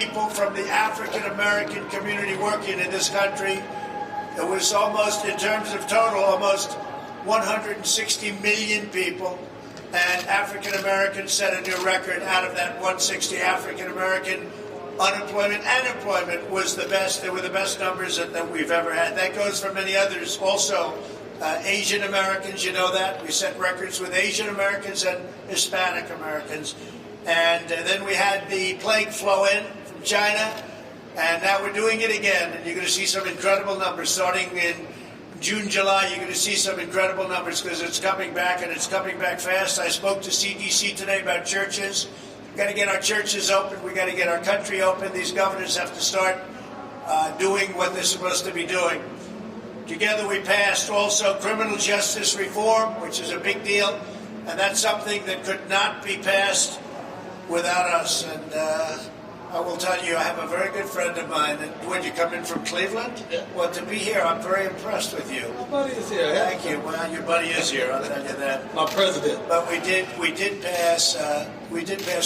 people from the African-American community working in this country. It was almost, in terms of total, almost 160 million people. And African-Americans set a new record. Out of that 160 African-American, unemployment and employment was the best. They were the best numbers that we've ever had. That goes for many others. Also, Asian Americans, you know that. We set records with Asian Americans and Hispanic Americans. And then we had the plague flow in from China, and now we're doing it again. And you're going to see some incredible numbers starting in June, July. You're going to see some incredible numbers because it's coming back, and it's coming back fast. I spoke to CDC today about churches. We've got to get our churches open. We've got to get our country open. These governors have to start doing what they're supposed to be doing. Together we passed also criminal justice reform, which is a big deal, and that's something that could not be passed without us. And I will tell you, I have a very good friend of mine. And when you come in from Cleveland, Yeah. well, to be here, I'm very impressed with you. My buddy is here. Thank you. Well, your buddy is here. I'll tell you that. My president. But we did pass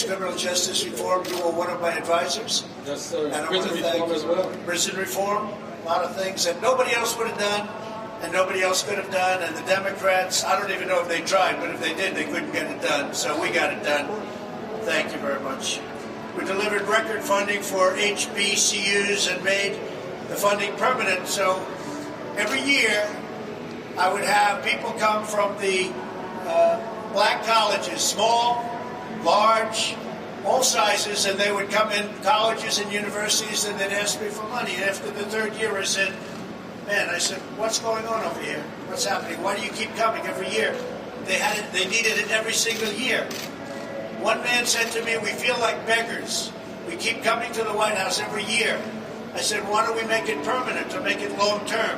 criminal justice reform. You were one of my advisors. Yes, sir. And I Prison want to thank reform you. as well. Prison reform, a lot of things that nobody else would have done, and nobody else could have done. And the Democrats, I don't even know if they tried, but if they did, they couldn't get it done. So we got it done. Thank you very much. We delivered record funding for HBCUs and made the funding permanent. So every year, I would have people come from the black colleges, small, large, all sizes, and they would come in colleges and universities, and they'd ask me for money. And after the third year, I said, what's going on over here? What's happening? Why do you keep coming every year? They needed it every single year. One man said to me, we feel like beggars. We keep coming to the White House every year. I said, why don't we make it permanent or make it long term?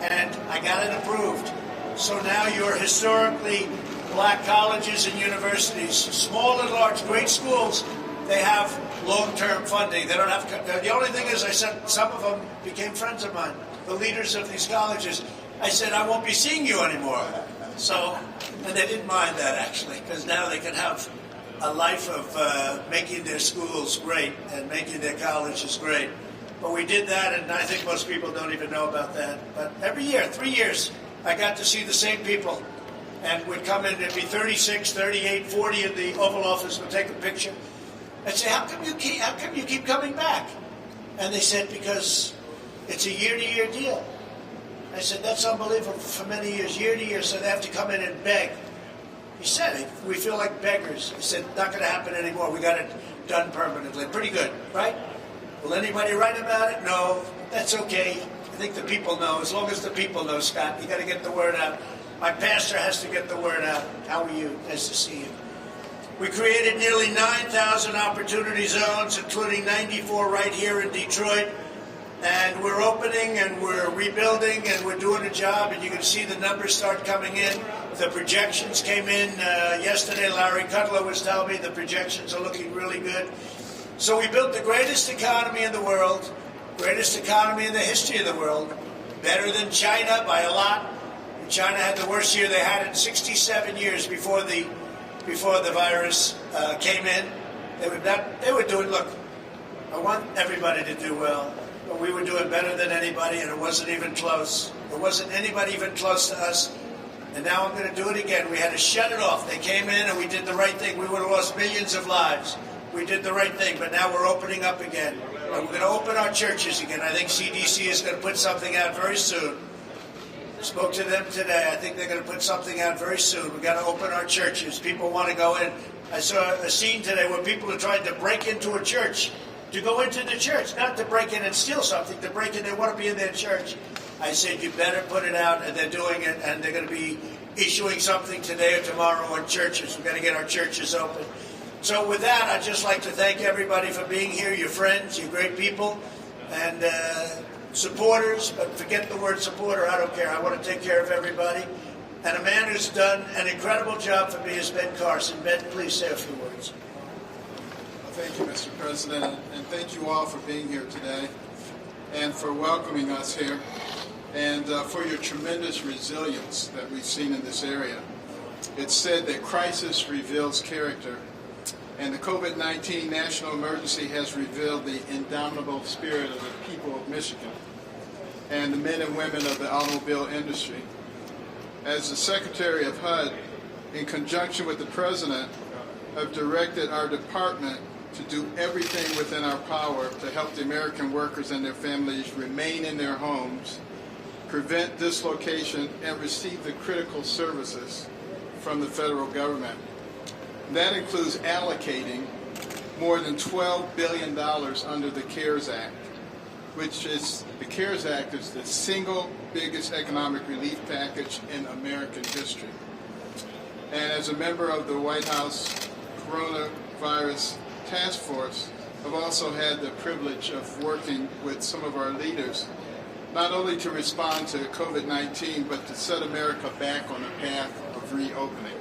And I got it approved. So now your historically black colleges and universities, small and large, great schools, they have long-term funding. They don't have. The only thing is, I said, some of them became friends of mine, the leaders of these colleges. I said, I won't be seeing you anymore. So, and they didn't mind that, actually, because now they can have a life of making their schools great and making their colleges great. But we did that, and I think most people don't even know about that. But every year, 3 years, I got to see the same people. And we'd come in, it'd be 36, 38, 40 in the Oval Office, would take a picture. I'd say, how come you keep coming back? And they said, because it's a year-to-year deal. I said, that's unbelievable for many years, year to year, so they have to come in and beg. He said, we feel like beggars. He said, not going to happen anymore. We got it done permanently. Pretty good, right? Will anybody write about it? No, that's okay. I think the people know. As long as the people know, Scott, you got to get the word out. My pastor has to get the word out. How are you? Nice to see you. We created nearly 9,000 opportunity zones, including 94 right here in Detroit. And we're opening and we're rebuilding and we're doing a job, and you can see the numbers start coming in. The projections came in yesterday. Larry Kudlow was telling me the projections are looking really good. So we built the greatest economy in the world, greatest economy in the history of the world, better than China by a lot. China had the worst year they had in 67 years before the virus came in. They were doing, look, I want everybody to do well. But we were doing better than anybody, and it wasn't even close. There wasn't anybody even close to us. And now I'm going to do it again. We had to shut it off. They came in, and we did the right thing. We would have lost millions of lives. We did the right thing, but now we're opening up again. And we're going to open our churches again. I think CDC is going to put something out very soon. I spoke to them today. I think they're going to put something out very soon. We've got to open our churches. People want to go in. I saw a scene today where people are trying to break into a church. To go into the church, not to break in and steal something, to break in, they want to be in their church. I said, you better put it out, and they're doing it, and they're going to be issuing something today or tomorrow on churches. We've got to get our churches open. So with that, I'd just like to thank everybody for being here, your friends, your great people, and supporters, but forget the word supporter, I don't care. I want to take care of everybody. And a man who's done an incredible job for me is Ben Carson. Ben, please say a few words. Thank you, Mr. President, and thank you all for being here today and for welcoming us here and for your tremendous resilience that we've seen in this area. It's said that crisis reveals character, And the COVID-19 national emergency has revealed the indomitable spirit of the people of Michigan and the men and women of the automobile industry. As the Secretary of HUD, in conjunction with the President, have directed our department to do everything within our power to help the American workers and their families remain in their homes, prevent dislocation, and receive the critical services from the federal government. That includes allocating more than $12 billion under the CARES Act, which is, the CARES Act is the single biggest economic relief package in American history. And as a member of the White House Coronavirus Task Force, I've also had the privilege of working with some of our leaders, not only to respond to COVID-19, but to set America back on the path of reopening.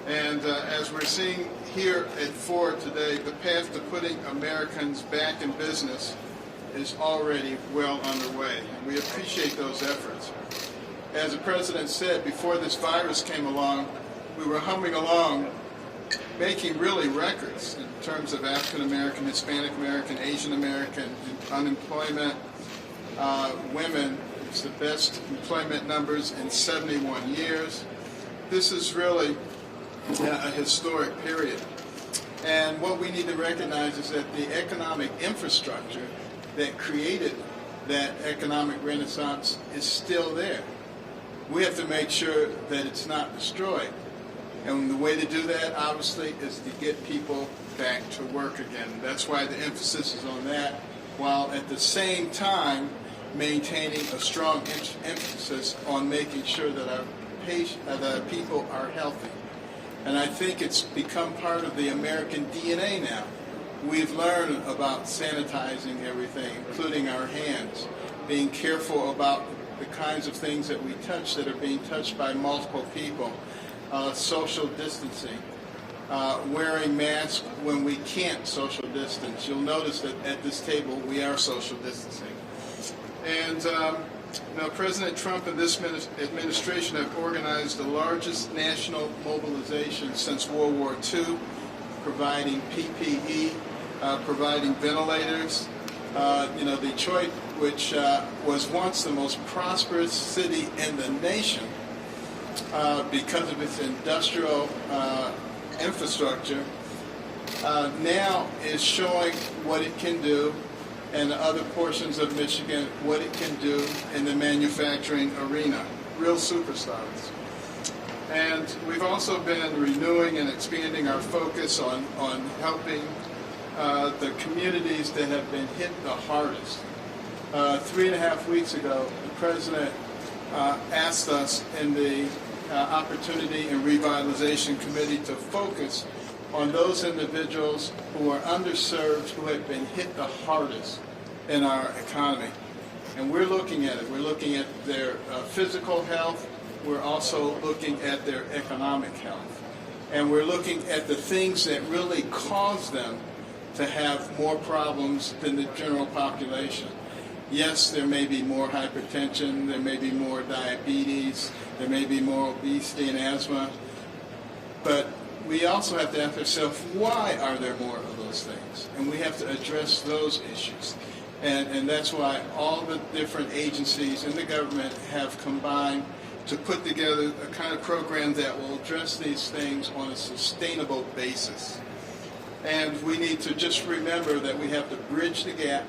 And as we're seeing here at Ford today, the path to putting Americans back in business is already well underway, and we appreciate those efforts. As the President said, before this virus came along, we were humming along, making really records in terms of African American, Hispanic American, Asian American unemployment. Women, it's the best employment numbers in 71 years. This is really a historic period. And what we need to recognize is that the economic infrastructure that created that economic renaissance is still there. We have to make sure that it's not destroyed. And the way to do that, obviously, is to get people back to work again. That's why the emphasis is on that, while at the same time maintaining a strong emphasis on making sure that our people are healthy. And I think it's become part of the American DNA now. We've learned about sanitizing everything, including our hands, being careful about the kinds of things that we touch that are being touched by multiple people, social distancing, wearing masks when we can't social distance. You'll notice that at this table we are social distancing. And now, President Trump and this administration have organized the largest national mobilization since World War II, providing PPE, providing ventilators. Detroit, which was once the most prosperous city in the nation because of its industrial infrastructure, now is showing what it can do, and other portions of Michigan what it can do in the manufacturing arena. Real superstars. And we've also been renewing and expanding our focus on helping the communities that have been hit the hardest. 3.5 weeks ago, the President asked us in the Opportunity and Revitalization Committee to focus on those individuals who are underserved, who have been hit the hardest in our economy. And we're looking at it. We're looking at their physical health. We're also looking at their economic health. And we're looking at the things that really cause them to have more problems than the general population. Yes, there may be more hypertension, there may be more diabetes, there may be more obesity and asthma, but we also have to ask ourselves, why are there more of those things? And we have to address those issues. And that's why all the different agencies in the government have combined to put together a kind of program that will address these things on a sustainable basis. And we need to just remember that we have to bridge the gap,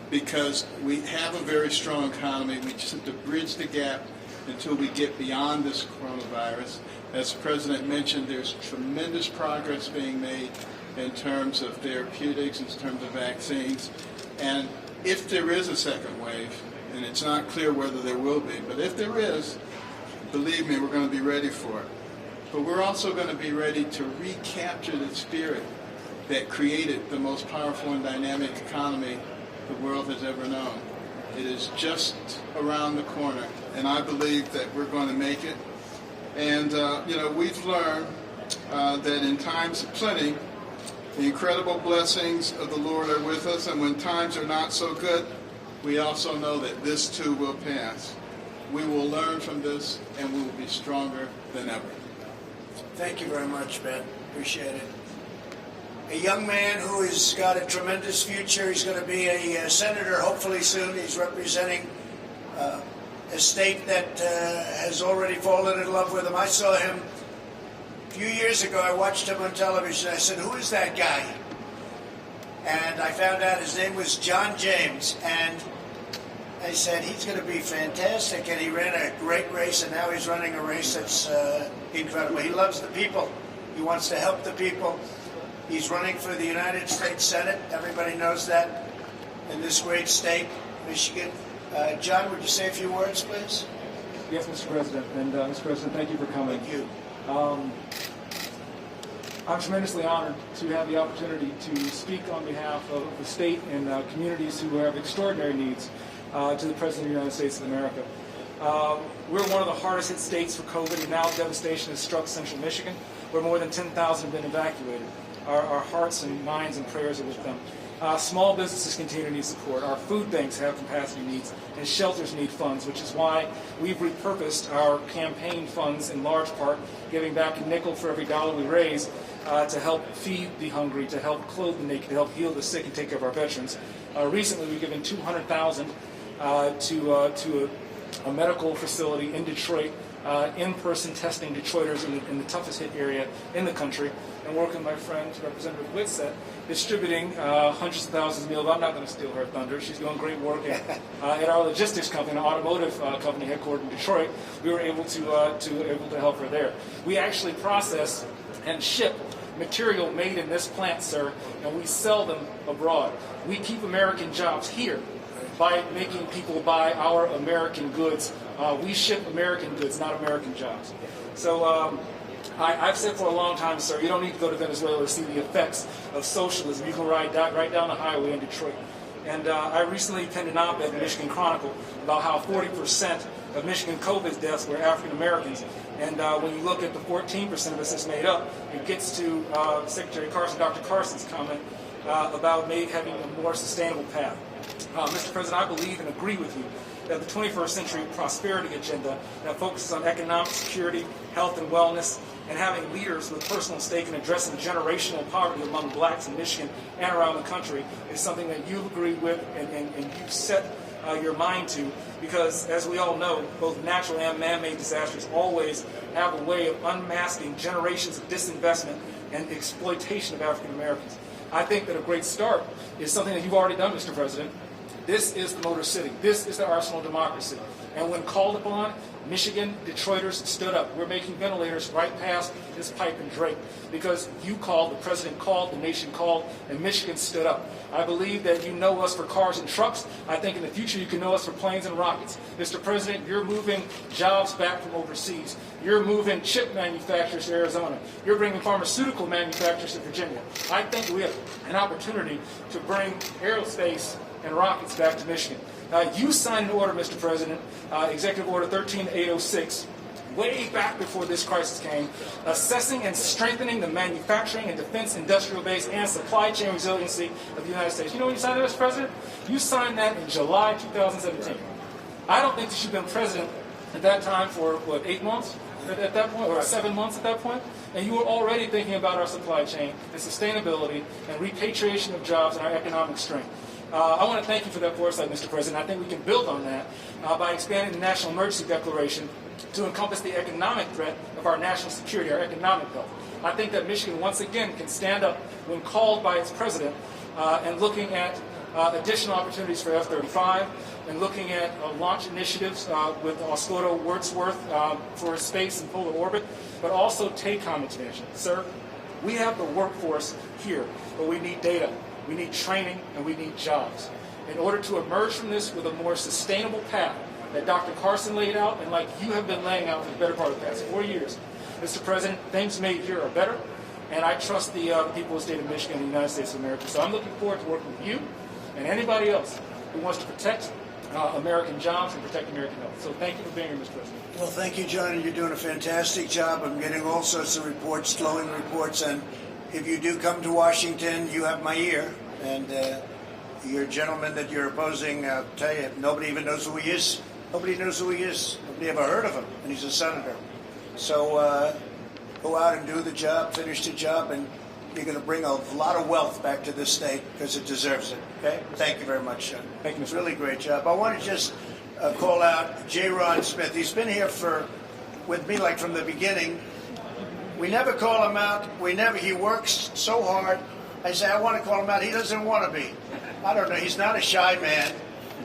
because we have a very strong economy. We just have to bridge the gap until we get beyond this coronavirus. As the President mentioned, there's tremendous progress being made in terms of therapeutics, in terms of vaccines. And if there is a second wave, and it's not clear whether there will be, but if there is, believe me, we're going to be ready for it. But we're also going to be ready to recapture the spirit that created the most powerful and dynamic economy the world has ever known. It is just around the corner, and I believe that we're going to make it. And, we've learned that in times of plenty, the incredible blessings of the Lord are with us, and when times are not so good, we also know that this too will pass. We will learn from this, and we will be stronger than ever. Thank you very much, Ben. Appreciate it. a young man who has got a tremendous future. He's going to be a senator hopefully soon. He's representing a state that has already fallen in love with him. I saw him a few years ago. I watched him on television. I said, "Who is that guy?" And I found out his name was John James. And I said, he's going to be fantastic. And he ran a great race, and now he's running a race that's incredible. He loves the people. He wants to help the people. He's running for the United States Senate. Everybody knows that in this great state, Michigan. John, would you say a few words, please? Yes, Mr. President. And Mr. President, thank you for coming. Thank you. I'm tremendously honored to have the opportunity to speak on behalf of the state and communities who have extraordinary needs to the President of the United States of America. We're one of the hardest hit states for COVID, and now devastation has struck central Michigan, where more than 10,000 have been evacuated. Our hearts and minds and prayers are with them. Small businesses continue to need support. Our food banks have capacity needs, and shelters need funds, which is why we've repurposed our campaign funds in large part, giving back a nickel for every dollar we raise to help feed the hungry, to help clothe the naked, to help heal the sick and take care of our veterans. Recently, we've given $200,000 to a medical facility in Detroit, in-person testing Detroiters in the toughest hit area in the country, and working with my friend, Representative Whitsett, distributing hundreds of thousands of meals. I'm not going to steal her thunder. She's doing great work at our logistics company, an automotive company headquartered in Detroit. We were able to help her there. We actually process and ship material made in this plant, sir, and we sell them abroad. We keep American jobs here by making people buy our American goods. We ship American goods, not American jobs. So I've said for a long time, sir, you don't need to go to Venezuela to see the effects of socialism. You can ride right down the highway in Detroit. And I recently penned an op-ed in Michigan Chronicle about how 40% of Michigan COVID deaths were African Americans. And when you look at the 14% of us that's made up, it gets to Secretary Carson, Dr. Carson's comment about having a more sustainable path. Mr. President, I believe and agree with you that the 21st century prosperity agenda that focuses on economic security, health and wellness, and having leaders with personal stake in addressing generational poverty among blacks in Michigan and around the country is something that you agree with and you've set your mind to, because as we all know, both natural and man-made disasters always have a way of unmasking generations of disinvestment and exploitation of African Americans. I think that a great start is something that you've already done, Mr. President. This is the Motor City. This is the arsenal of democracy. And when called upon, Michigan Detroiters stood up. We're making ventilators right past this pipe and Drake because you called, the president called, the nation called, and Michigan stood up. I believe that you know us for cars and trucks. I think in the future you can know us for planes and rockets. Mr. President, you're moving jobs back from overseas. You're moving chip manufacturers to Arizona. You're bringing pharmaceutical manufacturers to Virginia. I think we have an opportunity to bring aerospace and rockets back to Michigan. You signed an order, Mr. President, Executive Order 13806, way back before this crisis came, assessing and strengthening the manufacturing and defense industrial base and supply chain resiliency of the United States. You know when you signed that, Mr. President? You signed that in July 2017. I don't think that you've been president at that time for, 8 months at that point, or 7 months at that point? And you were already thinking about our supply chain and sustainability and repatriation of jobs and our economic strength. I want to thank you for that foresight, Mr. President. I think we can build on that by expanding the National Emergency Declaration to encompass the economic threat of our national security, our economic health. I think that Michigan, once again, can stand up when called by its president and looking at additional opportunities for F-35 and looking at launch initiatives with Oscoda Wordsworth for space and polar orbit, but also TACOM expansion. Sir, we have the workforce here, but we need data. We need training, and we need jobs. In order to emerge from this with a more sustainable path that Dr. Carson laid out, and like you have been laying out for the better part of the past 4 years, Mr. President, things made here are better, and I trust the people of the state of Michigan and the United States of America. So I'm looking forward to working with you and anybody else who wants to protect American jobs and protect American health. So thank you for being here, Mr. President. Well, thank you, John. You're doing a fantastic job. I'm getting all sorts of reports, glowing reports, and if you do come to Washington, you have my ear, and your gentleman that you're opposing, I'll tell you, nobody even knows who he is. Nobody knows who he is. Nobody ever heard of him, and he's a senator. So go out and do the job, finish the job, and You're going to bring a lot of wealth back to this state because it deserves it. Okay? Thank you very much, Sean. Thank you, Mr. Really great job. I want to just call out J. Ron Smith. He's been here with me like from the beginning. We never call him out. He works so hard. I say, I want to call him out. He doesn't want to be. I don't know. He's not a shy man,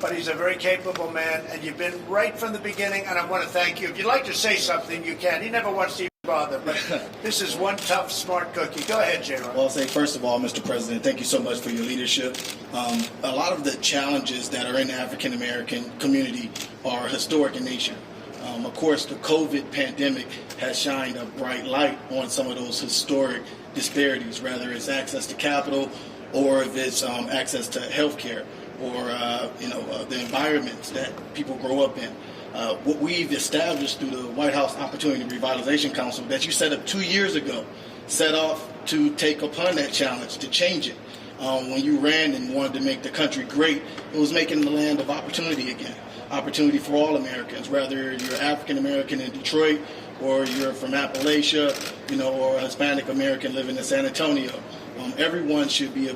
but he's a very capable man. And you've been right from the beginning, and I want to thank you. If you'd like to say something, you can. He never wants to bother, but this is one tough, smart cookie. Go ahead, J-Ron. Well, I'll say, first of all, Mr. President, thank you so much for your leadership. A lot of the challenges that are in the African-American community are historic in nature. Of course, the COVID pandemic has shined a bright light on some of those historic disparities, whether it's access to capital or if it's access to health care or the environments that people grow up in. What we've established through the White House Opportunity Revitalization Council that you set up 2 years ago, set off to take upon that challenge, to change it. When you ran and wanted to make the country great, it was making the land of opportunity again. Opportunity for all Americans, whether you're African American in Detroit or you're from Appalachia, or a Hispanic American living in San Antonio. Everyone should be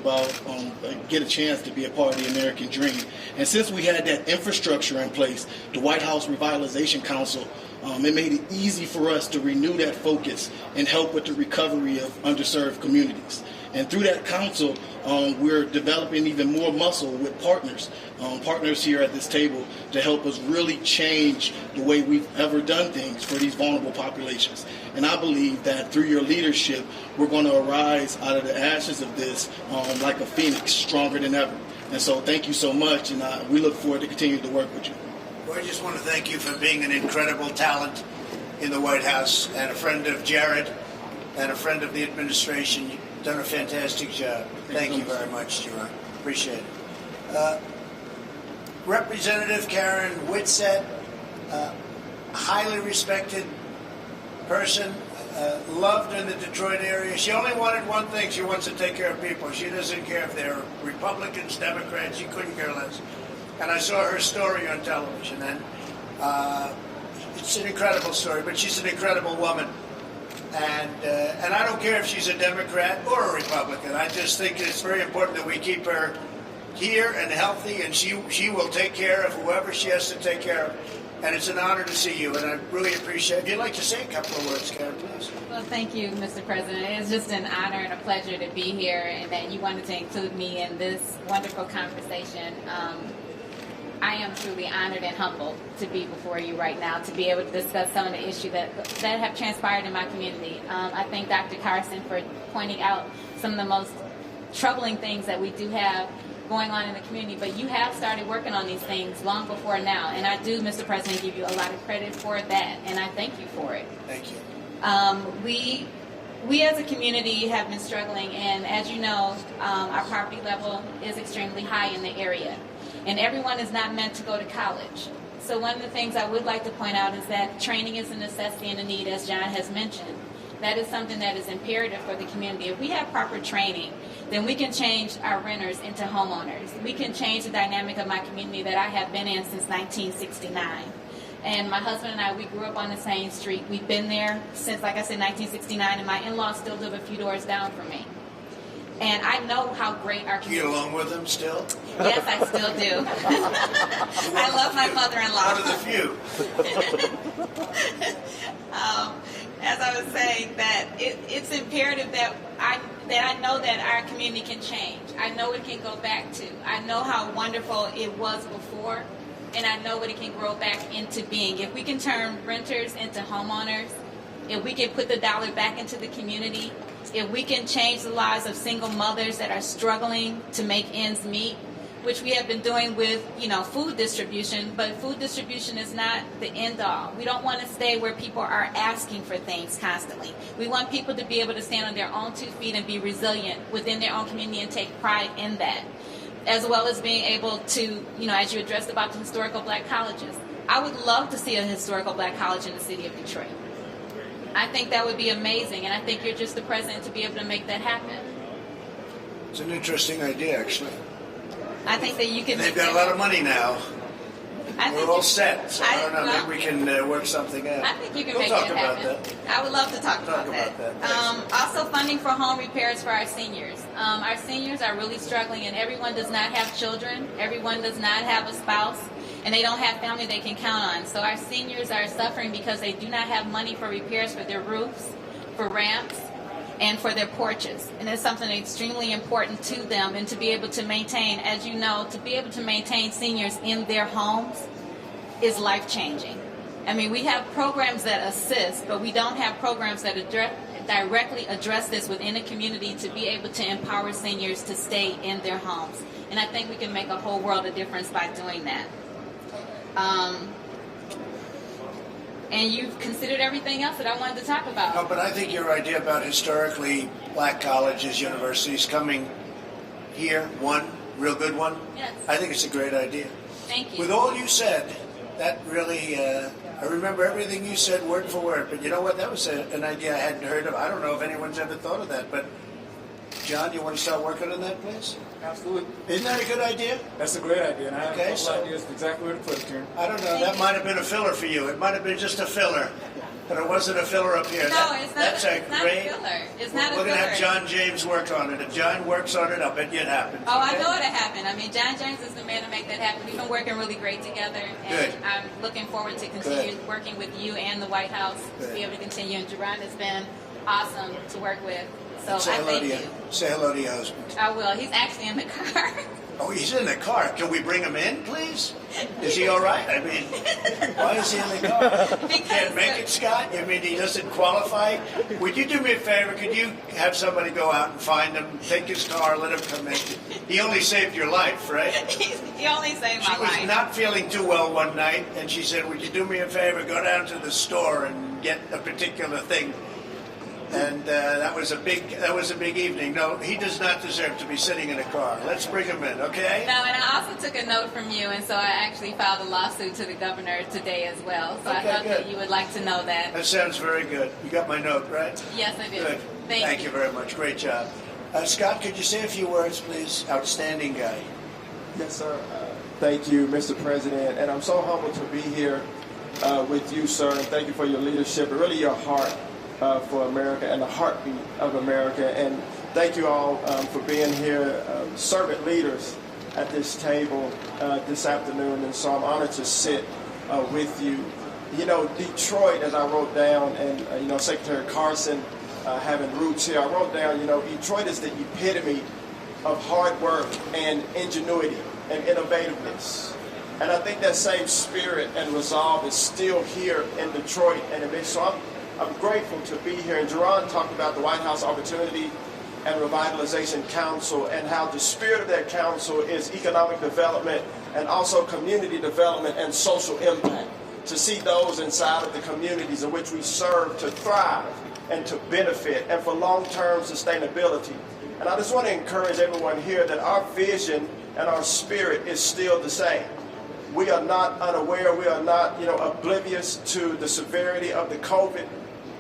get a chance to be a part of the American dream. And since we had that infrastructure in place, the White House Revitalization Council, it made it easy for us to renew that focus and help with the recovery of underserved communities. And through that council, we're developing even more muscle with partners here at this table to help us really change the way we've ever done things for these vulnerable populations. And I believe that through your leadership, we're going to arise out of the ashes of this like a phoenix, stronger than ever. And so thank you so much, and we look forward to continuing to work with you. Well, I just want to thank you for being an incredible talent in the White House and a friend of Jared and a friend of the administration. You've done a fantastic job. Thank you very much, Jerome. Appreciate it. Representative Karen Whitsett, highly respected person, loved in the Detroit area. She only wanted one thing. She wants to take care of people. She doesn't care if they're Republicans, Democrats. She couldn't care less. And I saw her story on television, and it's an incredible story, but she's an incredible woman. And I don't care if she's a Democrat or a Republican. I just think it's very important that we keep her here and healthy, and she will take care of whoever she has to take care of. And it's an honor to see you, and I really appreciate it. If you'd like to say a couple of words, Karen, please. Well, thank you, Mr. President. It's just an honor and a pleasure to be here, and that you wanted to include me in this wonderful conversation. I am truly honored and humbled to be before you right now, to be able to discuss some of the issues that have transpired in my community. I thank Dr. Carson for pointing out some of the most troubling things that we do have going on in the community, but you have started working on these things long before now, and I do, Mr. President, give you a lot of credit for that, and I thank you for it. Thank you. We as a community have been struggling, and as you know, our poverty level is extremely high in the area, and everyone is not meant to go to college. So one of the things I would like to point out is that training is a necessity and a need, as John has mentioned. That is something that is imperative for the community. If we have proper training, then we can change our renters into homeowners. We can change the dynamic of my community that I have been in since 1969. And my husband and I, we grew up on the same street. We've been there since, like I said, 1969, and my in-laws still live a few doors down from me. And I know how great our community is. You get along with them still? Yes, I still do. I love my mother-in-law. One of the few. As I was saying, that it's imperative that I know that our community can change. I know it can go back to. I know how wonderful it was before, and I know what it can grow back into being. If we can turn renters into homeowners, if we can put the dollar back into the community, if we can change the lives of single mothers that are struggling to make ends meet, which we have been doing with, food distribution, but food distribution is not the end all. We don't want to stay where people are asking for things constantly. We want people to be able to stand on their own 2 feet and be resilient within their own community and take pride in that, as well as being able to, as you addressed about the historical black colleges. I would love to see a historical black college in the city of Detroit. I think that would be amazing, and I think you're just the president to be able to make that happen. It's an interesting idea, actually. I think that you can. They've got a lot of money now. We're all set, so I don't know, well, maybe we can work something out. I think you can We'll make talk it about happen. that. I would love to talk about about that. that. Also, funding for home repairs for our seniors. Our seniors are really struggling, and everyone does not have children. Everyone does not have a spouse, and they don't have family they can count on. So our seniors are suffering because they do not have money for repairs for their roofs, for ramps, and for their porches. And it's something extremely important to them, and to be able to maintain, as you know, to be able to maintain seniors in their homes is life-changing. I mean, we have programs that assist, but we don't have programs that directly address this within a community to be able to empower seniors to stay in their homes. And I think we can make a whole world of difference by doing that. And you've considered everything else that I wanted to talk about. No, but I think your idea about historically black colleges, universities coming here, one real good one, Yes. I think it's a great idea. Thank you. With all you said, that really, I remember everything you said word for word, but you know what? That was an idea I hadn't heard of. I don't know if anyone's ever thought of that, but John, you want to start working on that, please? Absolutely. Isn't that a good idea? That's a great idea, and I have Okay, a couple so- ideas exactly where to put it, Karen. I don't know. That might have been a filler for you. It might have been just a filler, but it wasn't a filler up here. No, it's not. That's It's not a great. filler. It's not a We're going to have filler. John James work on it. If John works on it, I'll bet you it happens. Oh, I okay? know it'll happen. I mean, John James is the man to make that happen. We've been working really great together, and Good. I'm looking forward to continue Good. working with you and the White House to Good. be able to continue. And Jerron has been awesome to work with. So Say I hello thank to you. Say hello to your husband. I will. He's actually in the car. Oh, he's in the car. Can we bring him in, please? Is he all right? I mean, why is he in the car? Can't make it, Scott? I mean, he doesn't qualify? Would you do me a favor? Could you have somebody go out and find him, take his car, let him come in? He only saved your life, right? He only saved She my was life. not feeling too well one night, and she said, would you do me a favor, go down to the store and get a particular thing? And that was a big evening. No, he does not deserve to be sitting in a car. Let's bring him in, okay? No, and I also took a note from you, and so I actually filed a lawsuit to the governor today as well. So I Okay, thought good. that you would like to know that. That sounds very good. You got my note, right? Yes, I do. Good. Thank you very much. Great job. Scott, could you say a few words, please? Outstanding guy. Yes, sir. Thank you, Mr. President. And I'm so humbled to be here with you, sir. And thank you for your leadership and really your heart for America and the heartbeat of America. And thank you all for being here, servant leaders at this table this afternoon. And so I'm honored to sit with you. You know, Detroit, as I wrote down, and, you know, Secretary Carson having roots here, I wrote down, you know, Detroit is the epitome of hard work and ingenuity and innovativeness. And I think that same spirit and resolve is still here in Detroit. And so I'm grateful to be here. And Jerron talked about the White House Opportunity and Revitalization Council and how the spirit of that council is economic development and also community development and social impact. To see those inside of the communities in which we serve to thrive and to benefit and for long-term sustainability. And I just want to encourage everyone here that our vision and our spirit is still the same. We are not unaware, we are not, you know, oblivious to the severity of the COVID,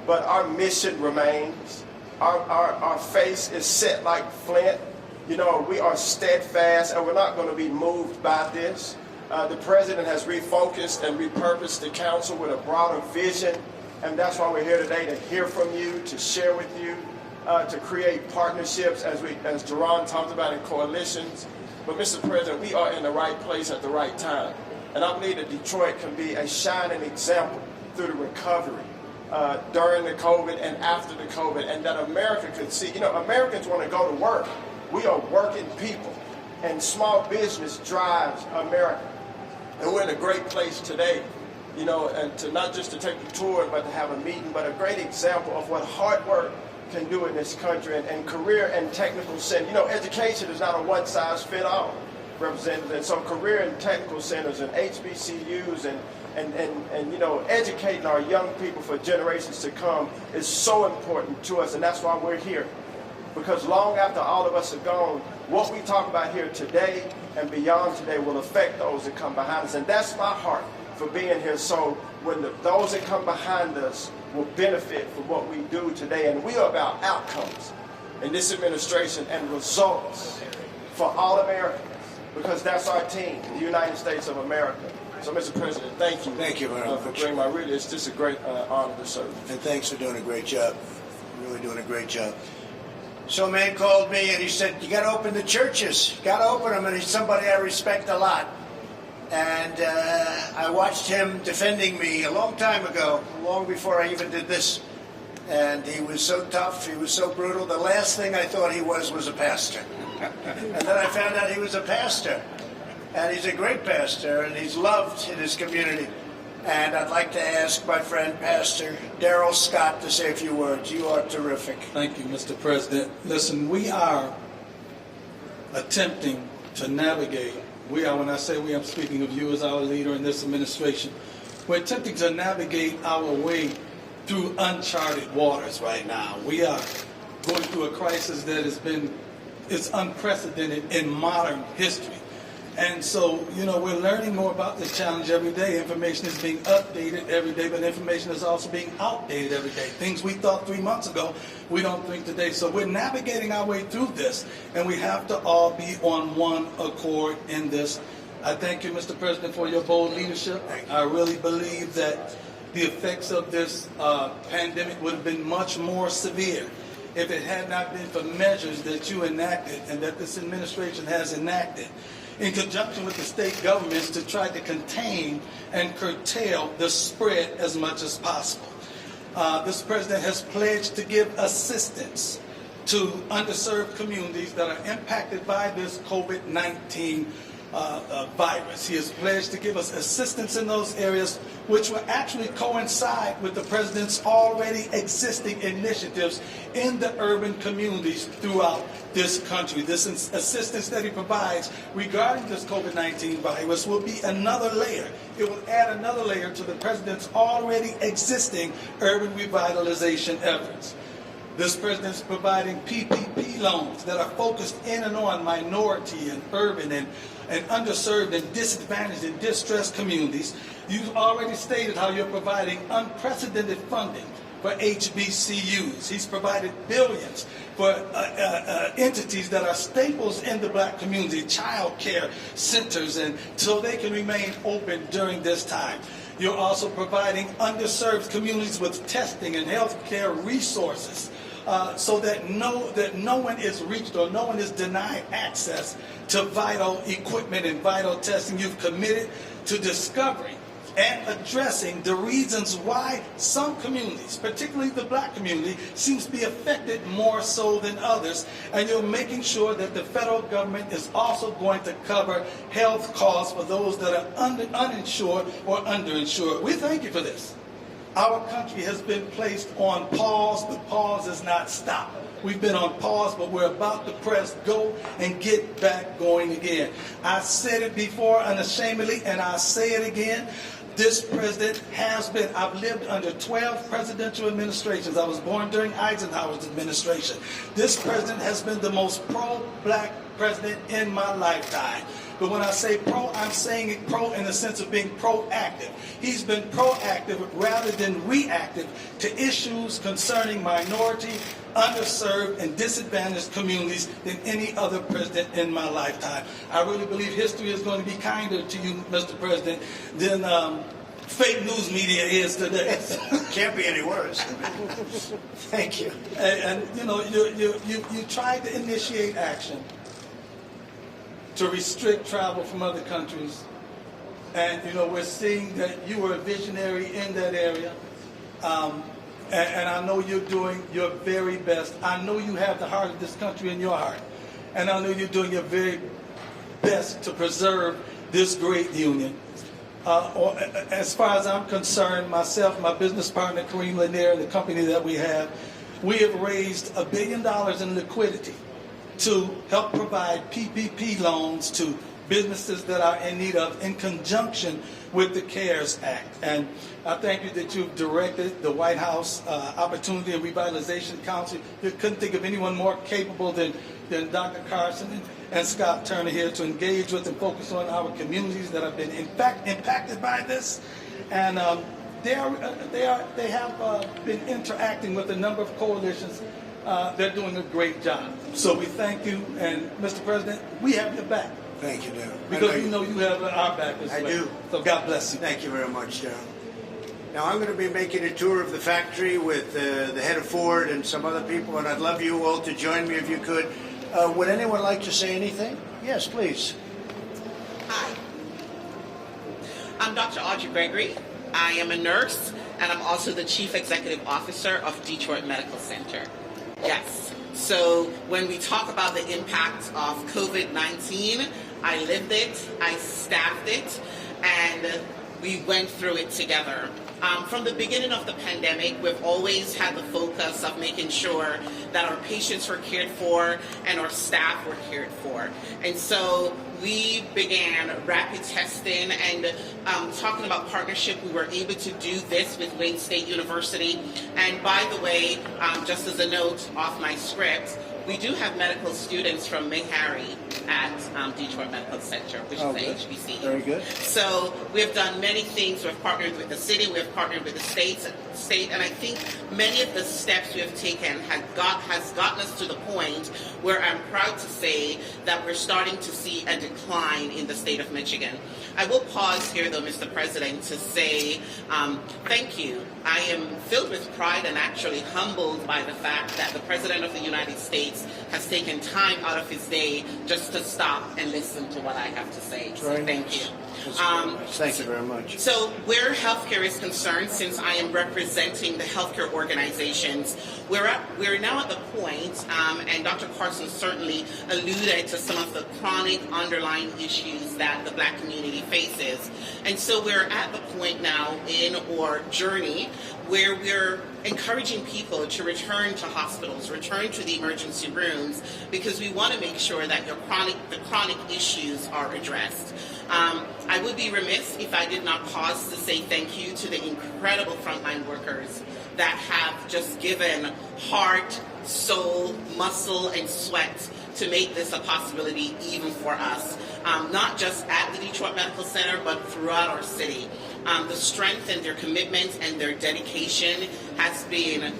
but our mission remains. Our face is set like flint. You know, we are steadfast and we're not going to be moved by this. The president has refocused and repurposed the council with a broader vision, and that's why we're here today, to hear from you, to share with you, to create partnerships as Jerron talked about in coalitions. But Mr. President, we are in the right place at the right time. And I believe that Detroit can be a shining example through the recovery during the COVID and after the COVID, and that America could see, you know, Americans want to go to work. We are working people, and small business drives America. And we're in a great place today, you know, and to not just to take the tour, but to have a meeting, but a great example of what hard work can do in this country, and career and technical center. You know, education is not a one-size-fit-all, Representative. And so career and technical centers and HBCUs and you know, educating our young people for generations to come is so important to us, and that's why we're here. Because long after all of us are gone, what we talk about here today and beyond today will affect those that come behind us. And that's my heart for being here. So when those that come behind us will benefit from what we do today. And we are about outcomes in this administration and results for all Americans, because that's our team, the United States of America. So, Mr. President, thank you. Thank you very much. For bringing my really, it's just a great honor to serve. And thanks for doing a great job. Really doing a great job. So a man called me and he said, you got to open the churches. You got to open them. And he's somebody I respect a lot. And I watched him defending me a long time ago, long before I even did this. And he was so tough. He was so brutal. The last thing I thought he was a pastor. And then I found out he was a pastor. And he's a great pastor, and he's loved in his community. And I'd like to ask my friend, Pastor Darrell Scott, to say a few words. You are terrific. Thank you, Mr. President. Listen, we are attempting to navigate. When I say we, I'm speaking of you as our leader in this administration. We're attempting to navigate our way through uncharted waters right now. We are going through a crisis that is unprecedented in modern history. And so, we're learning more about this challenge every day. Information is being updated every day, but information is also being outdated every day. Things we thought 3 months ago, we don't think today. So we're navigating our way through this, and we have to all be on one accord in this. I thank you, Mr. President, for your bold leadership. I really believe that the effects of this pandemic would have been much more severe if it had not been for measures that you enacted and that this administration has enacted in conjunction with the state governments to try to contain and curtail the spread as much as possible. This president has pledged to give assistance to underserved communities that are impacted by this COVID-19 virus. He has pledged to give us assistance in those areas, which will actually coincide with the president's already existing initiatives in the urban communities throughout this country. This assistance that he provides regarding this COVID-19 virus will be another layer. It will add another layer to the president's already existing urban revitalization efforts. This president is providing PPP loans that are focused in and on minority and urban and underserved and disadvantaged and distressed communities. You've already stated how you're providing unprecedented funding for HBCUs. He's provided billions for entities that are staples in the black community, child care centers, and so they can remain open during this time. You're also providing underserved communities with testing and health care resources so that no one is reached or no one is denied access to vital equipment and vital testing. You've committed to discovering and addressing the reasons why some communities, particularly the black community, seems to be affected more so than others. And you're making sure that the federal government is also going to cover health costs for those that are uninsured or underinsured. We thank you for this. Our country has been placed on pause, but pause has not stopped. We've been on pause, but we're about to press go and get back going again. I said it before unashamedly, and I'll say it again. This president has been, I've lived under 12 presidential administrations. I was born during Eisenhower's administration. This president has been the most pro-black president in my lifetime. But when I say pro, I'm saying it pro in the sense of being proactive. He's been proactive rather than reactive to issues concerning minority, underserved, and disadvantaged communities than any other president in my lifetime. I really believe history is going to be kinder to you, Mr. President, than fake news media is today. Can't be any worse. Thank you. And you tried to initiate action to restrict travel from other countries. And, we're seeing that you were a visionary in that area. And I know you're doing your very best. I know you have the heart of this country in your heart. And I know you're doing your very best to preserve this great union. As far as I'm concerned, myself, my business partner, Kareem Lanier, and the company that we have raised $1 billion in liquidity to help provide PPP loans to businesses that are in need of, in conjunction with the CARES Act. And I thank you that you've directed the White House Opportunity and Revitalization Council. You couldn't think of anyone more capable than Dr. Carson and Scott Turner here to engage with and focus on our communities that have been impacted by this. And they have been interacting with a number of coalitions. They're doing a great job. So we thank you, and Mr. President, we have your back. Thank you, Darryl. Because we know you have our back as well. I do. So God bless you. Thank you very much, Darryl. Now, I'm going to be making a tour of the factory with the head of Ford and some other people, and I'd love you all to join me if you could. Would anyone like to say anything? Yes, please. Hi. I'm Dr. Audrey Gregory. I am a nurse, and I'm also the Chief Executive Officer of Detroit Medical Center. Yes. So when we talk about the impact of COVID-19, I lived it, I staffed it, and we went through it together. From the beginning of the pandemic, we've always had the focus of making sure that our patients were cared for and our staff were cared for. And so we began rapid testing and talking about partnership. We were able to do this with Wayne State University. And by the way, just as a note off my script, we do have medical students from Meharry at Detroit Medical Center, which is the HBCU. Very good. So we've done many things. We've partnered with the city. We've partnered with the state, and I think many of the steps we have taken has gotten us to the point where I'm proud to say that we're starting to see a decline in the state of Michigan. I will pause here, though, Mr. President, to say thank you. I am filled with pride and actually humbled by the fact that the President of the United States has taken time out of his day just to stop and listen to what I have to say. So thank you. Thank you very much. So where healthcare is concerned, since I am representing the healthcare organizations, we're now at the point, and Dr. Carson certainly alluded to some of the chronic underlying issues that the Black community faces. And so we're at the point now in our journey where we're encouraging people to return to hospitals, return to the emergency rooms, because we want to make sure that the chronic issues are addressed. I would be remiss if I did not pause to say thank you to the incredible frontline workers that have just given heart, soul, muscle, and sweat to make this a possibility even for us, not just at the Detroit Medical Center, but throughout our city. The strength and their commitment and their dedication has been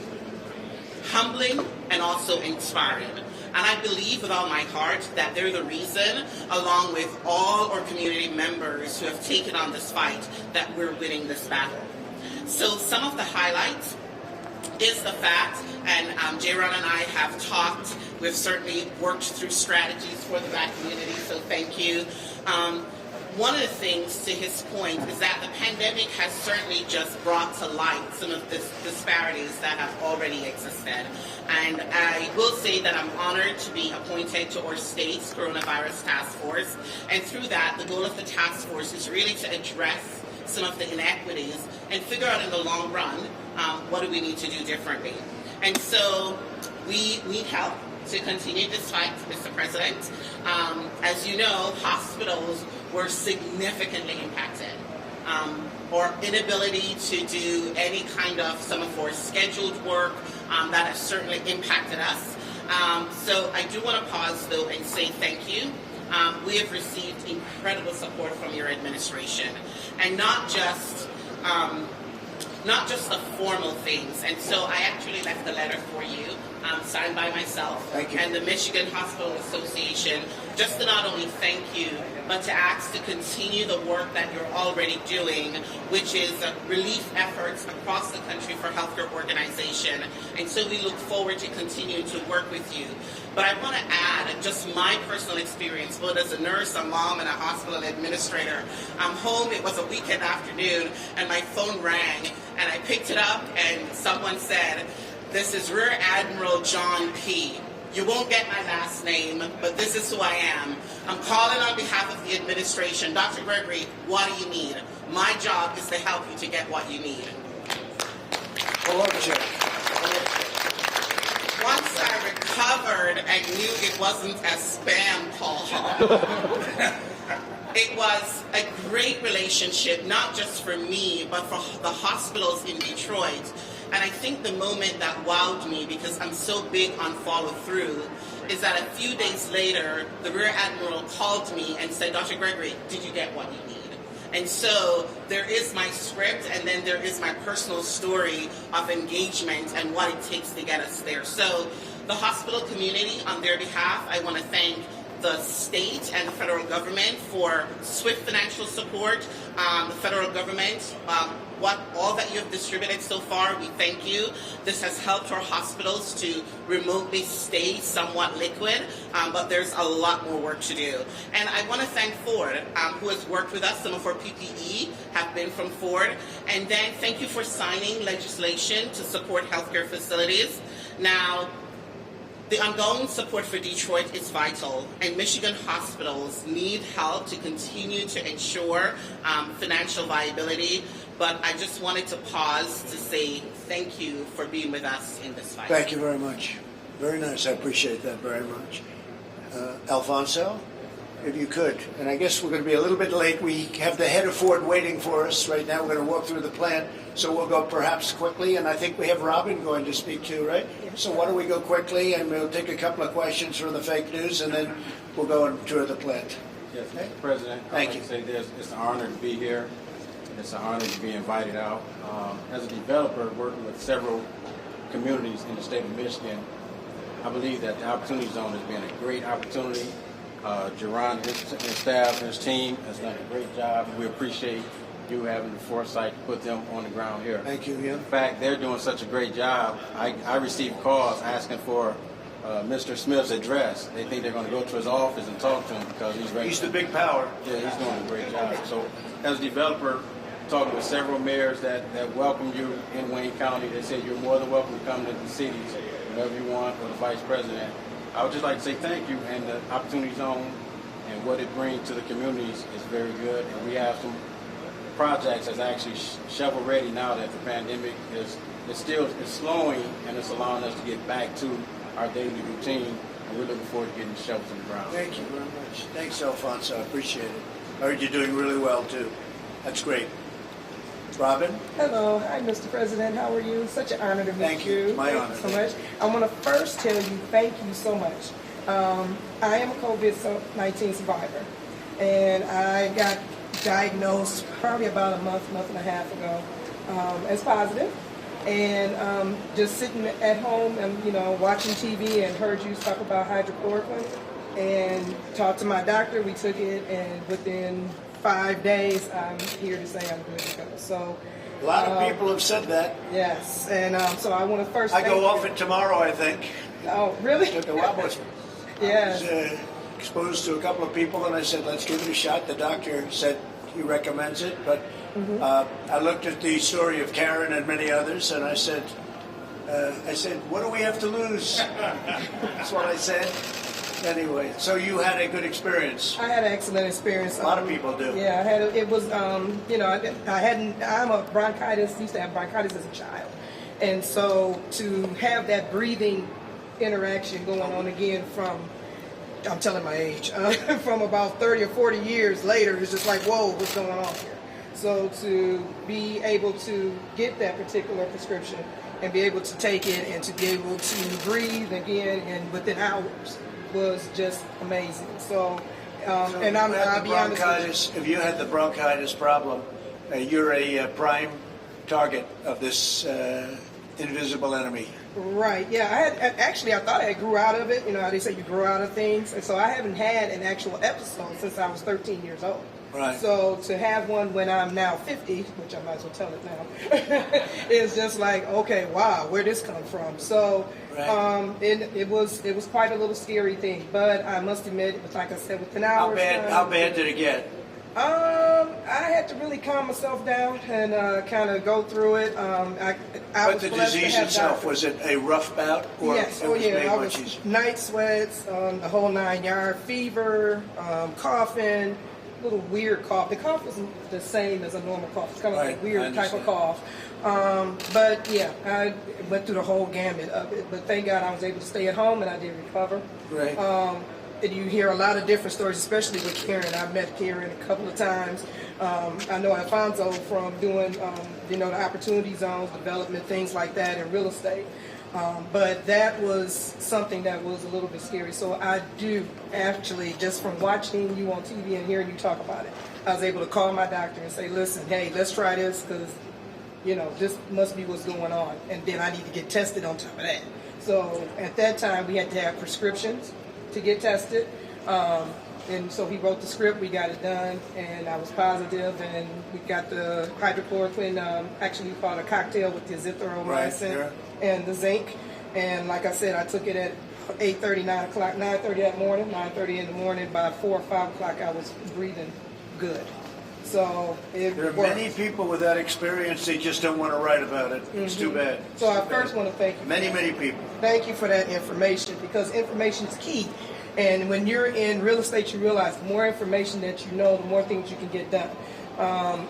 humbling and also inspiring. And I believe with all my heart that they're the reason, along with all our community members who have taken on this fight, that we're winning this battle. So some of the highlights is the fact, and J-Ron and I have talked, we've certainly worked through strategies for the Black community, so thank you. One of the things, to his point, is that the pandemic has certainly just brought to light some of the disparities that have already existed. And I will say that I'm honored to be appointed to our state's coronavirus task force. And through that, the goal of the task force is really to address some of the inequities and figure out in the long run, what do we need to do differently. And so we need help to continue this fight, Mr. President. As you know, hospitals were significantly impacted. Our inability to do any kind of some of our scheduled work, that has certainly impacted us. So I do want to pause, though, and say thank you. We have received incredible support from your administration, and not just the formal things. And so I actually left a letter for you, signed by myself and the Michigan Hospital Association, just to not only thank you, but to ask to continue the work that you're already doing, which is relief efforts across the country for healthcare organization. And so we look forward to continuing to work with you. But I want to add just my personal experience, both as a nurse, a mom, and a hospital administrator. I'm home, it was a weekend afternoon, and my phone rang, and I picked it up, and someone said, "This is Rear Admiral John P. You won't get my last name, but this is who I am. I'm calling on behalf of the administration. Dr. Gregory, what do you need? My job is to help you to get what you need." Hello, Jim. Once I recovered and knew it wasn't a spam call, it was a great relationship, not just for me, but for the hospitals in Detroit. And I think the moment that wowed me, because I'm so big on follow-through, is that a few days later, the Rear Admiral called me and said, "Dr. Gregory, did you get what you need?" And so there is my script, and then there is my personal story of engagement and what it takes to get us there. So the hospital community, on their behalf, I want to thank the state and the federal government for swift financial support. The federal government, all that you have distributed so far, we thank you. This has helped our hospitals to remotely stay somewhat liquid, but there's a lot more work to do. And I want to thank Ford, who has worked with us. Some of our PPE have been from Ford. And then thank you for signing legislation to support healthcare facilities. Now, the ongoing support for Detroit is vital, and Michigan hospitals need help to continue to ensure financial viability. But I just wanted to pause to say thank you for being with us in this fight. Thank you very much. Very nice. I appreciate that very much. Alfonso, if you could. And I guess we're going to be a little bit late. We have the head of Ford waiting for us right now. We're going to walk through the plant, so we'll go perhaps quickly. And I think we have Robin going to speak too, right? So why don't we go quickly, and we'll take a couple of questions from the fake news, and then we'll go and tour the plant. Yes, Mr. President. Thank you. I'd like to say it's an honor to be here. It's an honor to be invited out. As a developer working with several communities in the state of Michigan, I believe that the Opportunity Zone has been a great opportunity. Jerron and his staff and his team has done a great job. We appreciate you having the foresight to put them on the ground here. Thank you, Ian. In fact, they're doing such a great job. I received calls asking for Mr. Smith's address. They think they're going to go to his office and talk to him because he's ready. He's the big power. Yeah, he's doing a great job. So, as a developer, talking with several mayors that welcome you in Wayne County, they said you're more than welcome to come to the cities whenever you want, or the vice president. I would just like to say thank you, and the Opportunity Zone and what it brings to the communities is very good. And we have some projects that's actually shovel ready now that the pandemic is slowing, and it's allowing us to get back to our daily routine. And we're looking forward to getting shovels in the ground. Thank you very much. Thanks, Alfonso. I appreciate it. I heard you're doing really well, too. That's great. Robin? Hello. Hi, Mr. President. How are you? Such an honor to meet you. Thank you. My honor. Thank you so much. I want to first tell you thank you so much. I am a COVID-19 survivor, and I got diagnosed probably about a month and a half ago as positive. And just sitting at home and, watching TV and heard you talk about hydrochloroquine and talked to my doctor. We took it, and within 5 days, I'm here to say I'm good to go. So a lot of people have said that. Yes, and so I want to first. I go off it tomorrow, I think. Oh, really? Took a while, but yes. I was exposed to a couple of people, and I said, let's give it a shot. The doctor said he recommends it, but I looked at the story of Karen and many others, and I said, what do we have to lose? That's what I said. Anyway, so you had a good experience. I had an excellent experience. A lot of people do. Yeah, I had. It was, I hadn't. I'm a bronchitis. Used to have bronchitis as a child, and so to have that breathing interaction going on again from, I'm telling my age, from about 30 or 40 years later, it's just like, whoa, what's going on here? So to be able to get that particular prescription and be able to take it and to be able to breathe again and within hours was just amazing. So, and I'll be honest with you. If you had the bronchitis problem, you're a prime target of this invisible enemy. Right. Yeah. I thought I grew out of it. You know how they say you grow out of things, and so I haven't had an actual episode since I was 13 years old. Right. So to have one when I'm now 50, which I might as well tell it now, is just like, okay, wow, where'd this come from? So right. It was quite a little scary thing, but I must admit, like I said, within hours. How bad did it get? I had to really calm myself down and kind of go through it. But the disease itself, was it a rough bout? Or yes, I was night sweats, the whole 9 yard, fever, coughing, little weird cough. The cough wasn't the same as a normal cough. It's kind of like a weird type of cough. But yeah, I went through the whole gamut of it. But thank God I was able to stay at home and I did recover. Right. And you hear a lot of different stories, especially with Karen. I've met Karen a couple of times. I know Alfonso from doing, the Opportunity Zones, development, things like that in real estate. But that was something that was a little bit scary. So I do actually, just from watching you on TV and hearing you talk about it, I was able to call my doctor and say, listen, hey, let's try this because, this must be what's going on. And then I need to get tested on top of that. So at that time, we had to have prescriptions to get tested. And so he wrote the script, we got it done, and I was positive, and we got the hydrochloroquine, actually we called a cocktail with the azithromycin and the zinc. And like I said, I took it at 8:30, 9 o'clock, 9:30 that morning, 9:30 in the morning. By 4 or 5 o'clock, I was breathing good. So it There are worked. many people with that experience, they just don't want to write about it. It's too bad. So I first want to thank you. Many people. Thank you for that information, because information is key. And when you're in real estate, you realize the more information that you know, the more things you can get done.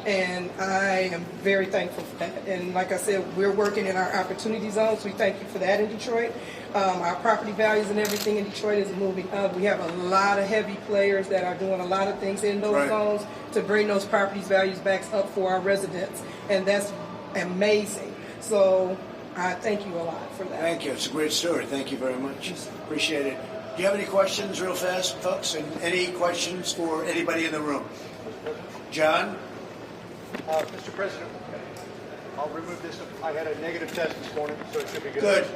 And I am very thankful for that. And like I said, we're working in our opportunity zones. We thank you for that in Detroit. Our property values and everything in Detroit is moving up. We have a lot of heavy players that are doing a lot of things in those zones to bring those properties values back up for our residents. And that's amazing. So I thank you a lot for that. Thank you. It's a great story. Thank you very much. Appreciate it. Do you have any questions real fast, folks? And any questions for anybody in the room? John? Mr. President, I'll remove this. I had a negative test this morning, so it should be good. Good.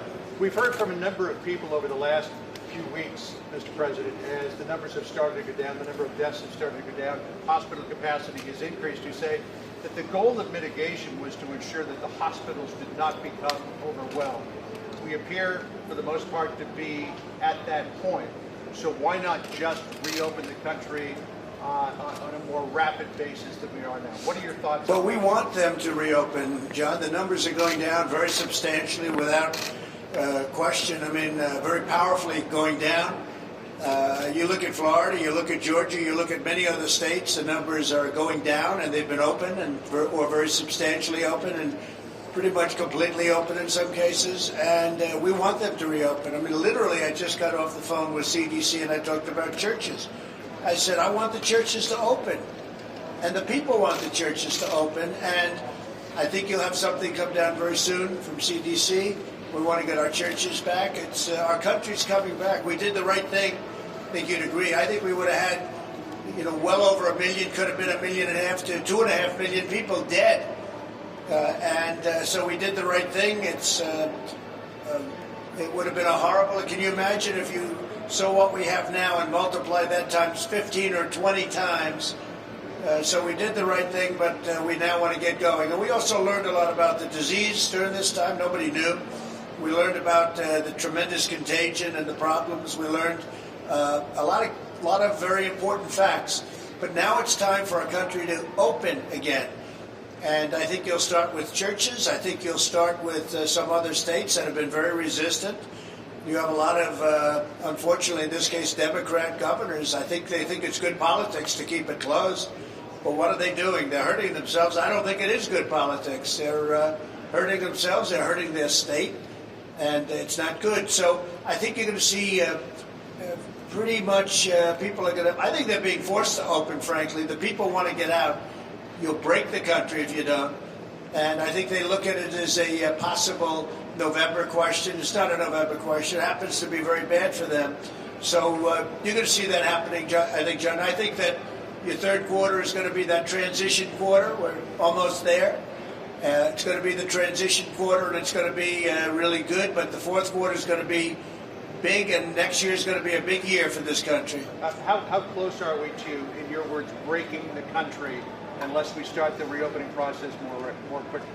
We've heard from a number of people over the last few weeks, Mr. President, as the numbers have started to go down, the number of deaths have started to go down, hospital capacity has increased. You say that the goal of mitigation was to ensure that the hospitals did not become overwhelmed. We appear, for the most part, to be at that point. So why not just reopen the country on a more rapid basis than we are now? What are your thoughts? Well, we want them to reopen, John. The numbers are going down very substantially without question. I mean, very powerfully going down. You look at Florida, you look at Georgia, you look at many other states, the numbers are going down, and they've been open or very substantially open and pretty much completely open in some cases, and we want them to reopen. I mean, literally, I just got off the phone with CDC and I talked about churches. I said, I want the churches to open, and the people want the churches to open, and I think you'll have something come down very soon from CDC. We want to get our churches back. It's our country's coming back. We did the right thing. I think you'd agree. I think we would have had, well over 1 million, could have been 1.5 million to 2.5 million people dead. So we did the right thing. It would have been a horrible. Can you imagine if you saw what we have now and multiply that times 15 or 20 times? So we did the right thing, but we now want to get going. And we also learned a lot about the disease during this time. Nobody knew. We learned about the tremendous contagion and the problems. We learned a lot of very important facts. But now it's time for our country to open again. And I think you'll start with churches. I think you'll start with some other states that have been very resistant. You have a lot of, unfortunately, in this case, Democrat governors. I think they think it's good politics to keep it closed. But what are they doing? They're hurting themselves. I don't think it is good politics. They're hurting themselves. They're hurting their state. And it's not good. So I think you're going to see pretty much people are going to, I think they're being forced to open, frankly. The people want to get out. You'll break the country if you don't. And I think they look at it as a possible November question. It's not a November question. It happens to be very bad for them. So you're going to see that happening, I think, John. I think that your third quarter is going to be that transition quarter. We're almost there. It's going to be the transition quarter, and it's going to be really good. But the fourth quarter is going to be big, and next year is going to be a big year for this country. How close are we to, in your words, breaking the country unless we start the reopening process more quickly?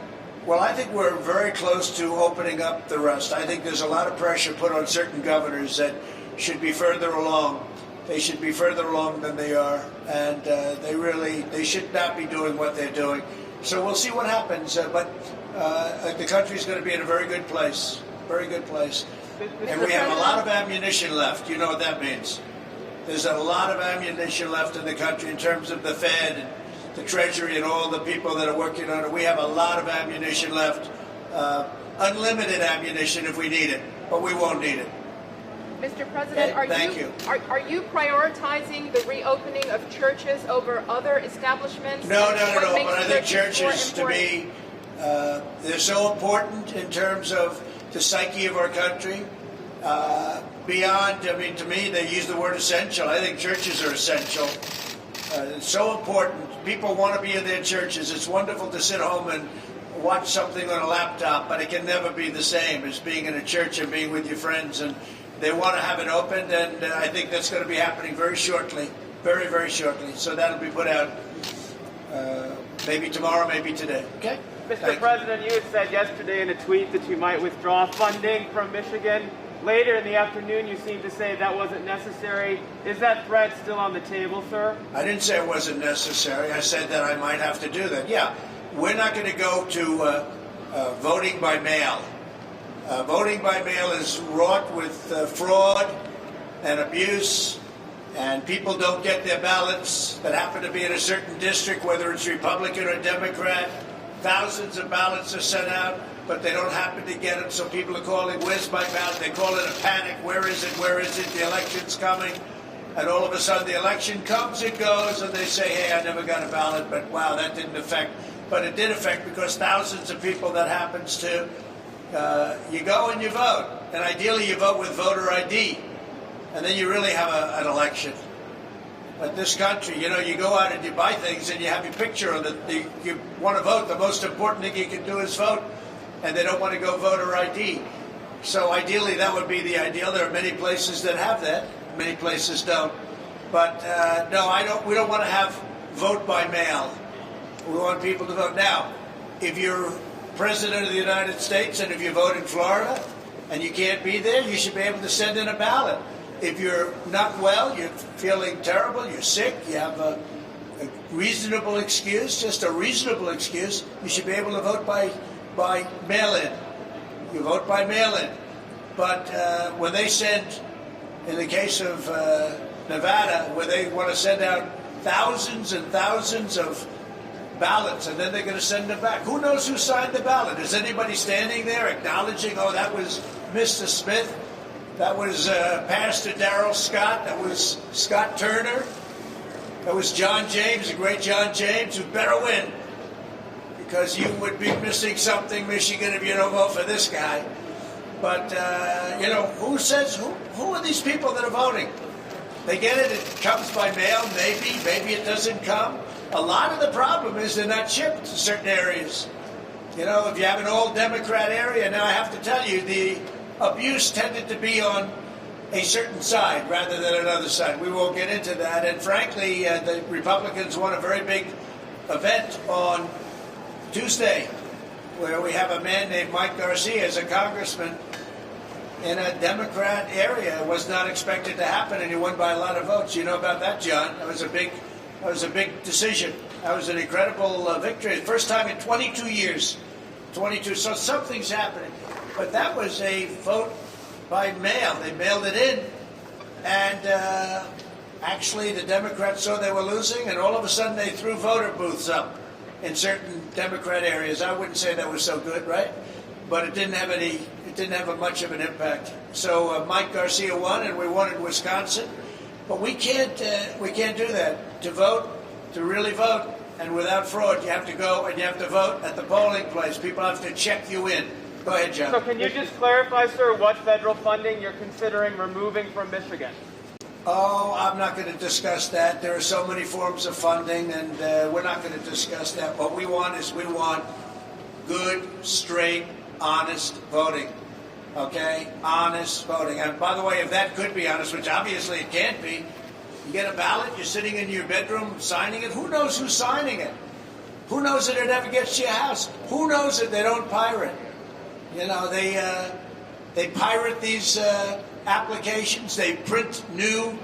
Well, I think we're very close to opening up the rest. I think there's a lot of pressure put on certain governors that should be further along. They should be further along than they are, and they should not be doing what they're doing. So we'll see what happens, but the country's going to be in a very good place, very good place. And we have a lot of ammunition left. You know what that means. There's a lot of ammunition left in the country in terms of the Fed and the Treasury and all the people that are working on it. We have a lot of ammunition left, unlimited ammunition if we need it, but we won't need it. Mr. President, are you prioritizing the reopening of churches over other establishments? No. But I think churches, to me, they're so important in terms of the psyche of our country. Beyond, to me, they use the word essential. I think churches are essential. It's so important. People want to be in their churches. It's wonderful to sit home and watch something on a laptop, but it can never be the same as being in a church and being with your friends and They want to have it opened, and I think that's going to be happening very shortly, very, very shortly. So that'll be put out maybe tomorrow, maybe today. Okay? Mr. President, you had said yesterday in a tweet that you might withdraw funding from Michigan. Later in the afternoon, you seemed to say that wasn't necessary. Is that threat still on the table, sir? I didn't say it wasn't necessary. I said that I might have to do that. Yeah, we're not going to go to voting by mail. Voting by mail is wrought with fraud and abuse, and people don't get their ballots that happen to be in a certain district, whether it's Republican or Democrat. Thousands of ballots are sent out, but they don't happen to get them, so people are calling, where's my ballot? They call it a panic. Where is it? Where is it? The election's coming. And all of a sudden the election comes and goes, and they say, hey, I never got a ballot, but wow, that didn't affect. But it did affect because thousands of people that happens to, you go and you vote. And ideally you vote with voter ID. And then you really have an election. But this country, you know, you go out and you buy things and you have your picture on it. You want to vote. The most important thing you can do is vote. And they don't want to go voter ID. So ideally, that would be the ideal. There are many places that have that. Many places don't. But no, we don't want to have vote by mail. We want people to vote. Now, if you're president of the United States and if you vote in Florida and you can't be there, you should be able to send in a ballot. If you're not well, you're feeling terrible, you're sick, you have a reasonable excuse, just a reasonable excuse, you should be able to vote by mail-in. You vote by mail-in. But when they send, in the case of Nevada, where they want to send out thousands and thousands of ballots, and then they're going to send them back. Who knows who signed the ballot? Is anybody standing there acknowledging, oh, that was Mr. Smith? That was Pastor Darrell Scott. That was Scott Turner. That was John James, the great John James, who better win. Because you would be missing something, Michigan, if you don't vote for this guy. But, you know, who are these people that are voting? They get it, it comes by mail, maybe it doesn't come. A lot of the problem is they're not shipped to certain areas. You know, if you have an all-Democrat area, now I have to tell you, the abuse tended to be on a certain side rather than another side. We won't get into that. And frankly, the Republicans won a very big event on Tuesday where we have a man named Mike Garcia as a congressman in a Democrat area. It was not expected to happen, and he won by a lot of votes. You know about that, John. That was a big decision. That was an incredible victory. The first time in 22 years. 22. So something's happening. But that was a vote by mail. They mailed it in, and actually the Democrats saw they were losing, and all of a sudden they threw voter booths up in certain Democrat areas. I wouldn't say that was so good, right? But it didn't have much of an impact. So Mike Garcia won, and we won in Wisconsin. But we can't do that. To vote, to really vote, and without fraud, you have to go and you have to vote at the polling place. People have to check you in. Go ahead, John. So can you just clarify, sir, what federal funding you're considering removing from Michigan? Oh, I'm not going to discuss that. There are so many forms of funding, and we're not going to discuss that. What we want is we want good, straight, honest voting. Okay? Honest voting. And by the way, if that could be honest, which obviously it can't be, you get a ballot, you're sitting in your bedroom signing it. Who knows who's signing it? Who knows that it ever gets to your house? Who knows that they don't pirate? You know, they pirate these applications. They print new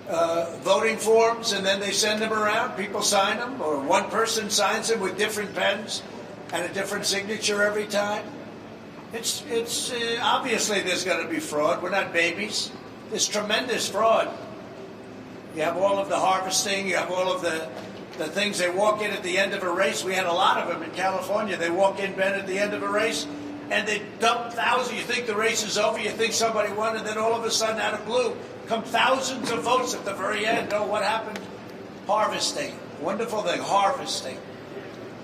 voting forms, and then they send them around. People sign them, or one person signs them with different pens and a different signature every time. It's obviously there's going to be fraud. We're not babies. There's tremendous fraud. You have all of the harvesting. You have all of the things. They walk in at the end of a race. We had a lot of them in California. They walk in, Ben, at the end of a race, and they dump thousands. You think the race is over. You think somebody won, and then all of a sudden, out of blue, come thousands of votes at the very end. Oh, what happened? Harvesting. Wonderful thing, harvesting.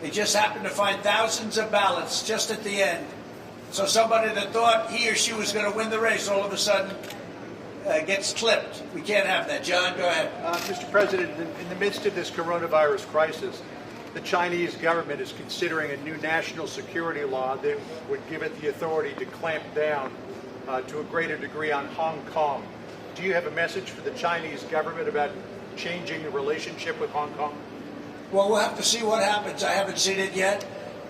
They just happened to find thousands of ballots just at the end. So somebody that thought he or she was going to win the race all of a sudden gets clipped. We can't have that. John, go ahead. Mr. President, in the midst of this coronavirus crisis, the Chinese government is considering a new national security law that would give it the authority to clamp down to a greater degree on Hong Kong. Do you have a message for the Chinese government about changing the relationship with Hong Kong? Well, we'll have to see what happens. I haven't seen it yet.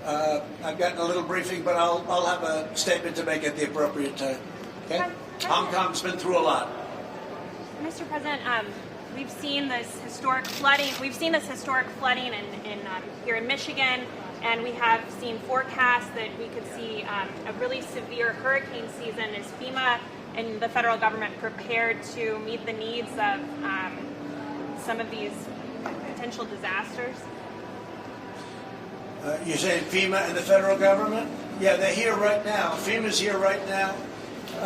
I've gotten a little briefing, but I'll have a statement to make at the appropriate time. Okay? Hong Kong's been through a lot. Mr. President, we've seen this historic flooding. We've seen this historic flooding here in Michigan, and we have seen forecasts that we could see a really severe hurricane season. Is FEMA and the federal government prepared to meet the needs of some of these potential disasters? You're saying FEMA and the federal government? Yeah, they're here right now. FEMA's here right now.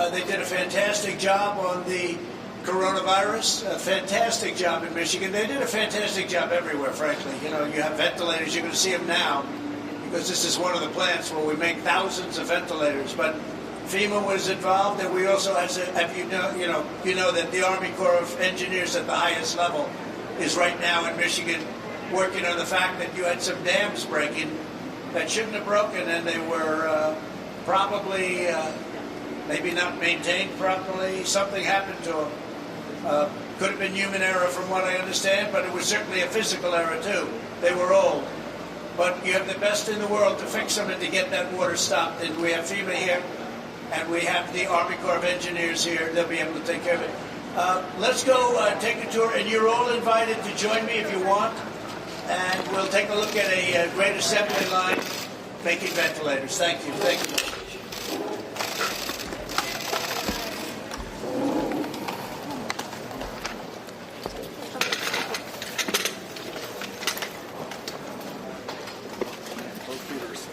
They did a fantastic job on the coronavirus, a fantastic job in Michigan. They did a fantastic job everywhere, frankly. You know, you have ventilators. You're going to see them now because this is one of the plants where we make thousands of ventilators. But FEMA was involved, and we also have you know that the Army Corps of Engineers at the highest level is right now in Michigan working on the fact that you had some dams breaking that shouldn't have broken, and they were probably maybe not maintained properly. Something happened to them. Could have been human error from what I understand, but it was certainly a physical error too. They were old. But you have the best in the world to fix them and to get that water stopped. And we have FEMA here, and we have the Army Corps of Engineers here. They'll be able to take care of it. Let's go take a tour, and you're all invited to join me if you want. And we'll take a look at a great assembly line making ventilators. Thank you. Thank you. Computers.